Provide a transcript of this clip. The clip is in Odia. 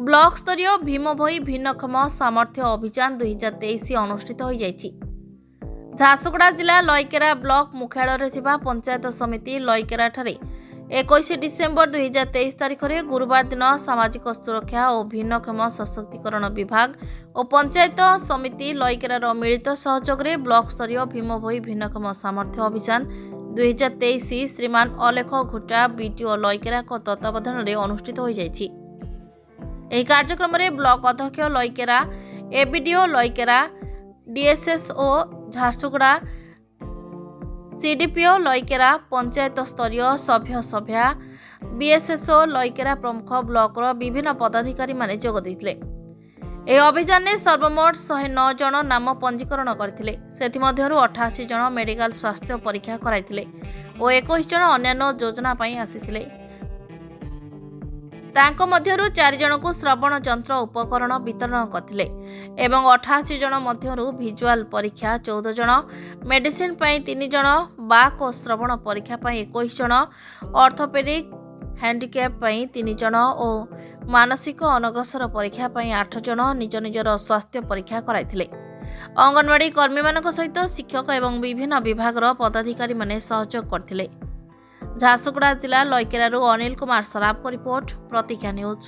ବ୍ଲକ ସ୍ତରୀୟ ଭୀମ ଭୋଇ ଭିନ୍ନକ୍ଷମ ସାମର୍ଥ୍ୟ ଅଭିଯାନ 2023 ଅନୁଷ୍ଠିତ ହୋଇଯାଇଛି। ଝାରସୁଗୁଡ଼ା ଜିଲ୍ଲା ଲଇକେରା ବ୍ଲକ ମୁଖ୍ୟାଳୟରେ ଥିବା ପଞ୍ଚାୟତ ସମିତି ଲଇକେରାଠାରେ 21 ଡିସେମ୍ବର 2023 ତାରିଖରେ ଗୁରୁବାର ଦିନ ସାମାଜିକ ସୁରକ୍ଷା ଓ ଭିନ୍ନକ୍ଷମ ସଶକ୍ତିକରଣ ବିଭାଗ ଓ ପଞ୍ଚାୟତ ସମିତି ଲଇକେରାର ମିଳିତ ସହଯୋଗରେ ବ୍ଲକ ସ୍ତରୀୟ ଭୀମ ଭୋଇ ଭିନ୍ନକ୍ଷମ ସାମର୍ଥ୍ୟ ଅଭିଯାନ 2023 ଶ୍ରୀମାନ ଅଲେଖ ଘୁଟା ବିଡିଓ ଲଇକେରାଙ୍କ ତତ୍ତ୍ୱାବଧାନରେ ଅନୁଷ୍ଠିତ ହୋଇଯାଇଛି। ଏହି କାର୍ଯ୍ୟକ୍ରମରେ ବ୍ଲକ ଅଧ୍ୟକ୍ଷ Laikera, ABDO Laikera, DSSO Jharsuguda, CDPO Laikera, panchayat ସ୍ତରୀୟ ସଭ୍ୟା, ବିଏସ୍ଏସ୍ଓ ଲଇକେରା ପ୍ରମୁଖ ବ୍ଲକର ବିଭିନ୍ନ ପଦାଧିକାରୀମାନେ ଯୋଗ ଦେଇଥିଲେ। ଏହି ଅଭିଯାନରେ ସର୍ବମୋଟ 109 ଜଣ ନାମ ପଞ୍ଜୀକରଣ କରିଥିଲେ। ସେଥିମଧ୍ୟରୁ 88 ଜଣ ମେଡିକାଲ ସ୍ୱାସ୍ଥ୍ୟ ପରୀକ୍ଷା କରାଇଥିଲେ ଓ 21 ଜଣ ଅନ୍ୟାନ୍ୟ ଯୋଜନା ପାଇଁ ଆସିଥିଲେ। ତାଙ୍କ ମଧ୍ୟରୁ 4 ଜଣଙ୍କୁ ଶ୍ରବଣ ଯନ୍ତ୍ର ଉପକରଣ ବିତରଣ କରିଥିଲେ ଏବଂ 88 ଜଣ ମଧ୍ୟରୁ ଭିଜୁଆଲ ପରୀକ୍ଷା 14 ଜଣ, ମେଡିସିନ ପାଇଁ 3 ଜଣ, ବାକ୍ ଓ ଶ୍ରବଣ ପରୀକ୍ଷା ପାଇଁ 21 ଜଣ, ଅର୍ଥୋପେଡିକ୍ ହ୍ୟାଣ୍ଡିକ୍ୟାପ୍ ପାଇଁ 3 ଜଣ ଓ ମାନସିକ ଅନଗ୍ରସର ପରୀକ୍ଷା ପାଇଁ 8 ଜଣ ନିଜ ନିଜର ସ୍ୱାସ୍ଥ୍ୟ ପରୀକ୍ଷା କରାଇଥିଲେ। ଅଙ୍ଗନବାଡି କର୍ମୀମାନଙ୍କ ସହିତ ଶିକ୍ଷକ ଏବଂ ବିଭିନ୍ନ ବିଭାଗର ପଦାଧିକାରୀମାନେ ସହଯୋଗ କରିଥିଲେ। ଝାରସୁଗୁଡ଼ା ଜିଲ୍ଲା ଲଇକେରାରୁ ଅନିଲ କୁମାର ସରାଫଙ୍କ ରିପୋର୍ଟ, ପ୍ରତୀକ୍ଷା ନ୍ୟୁଜ୍।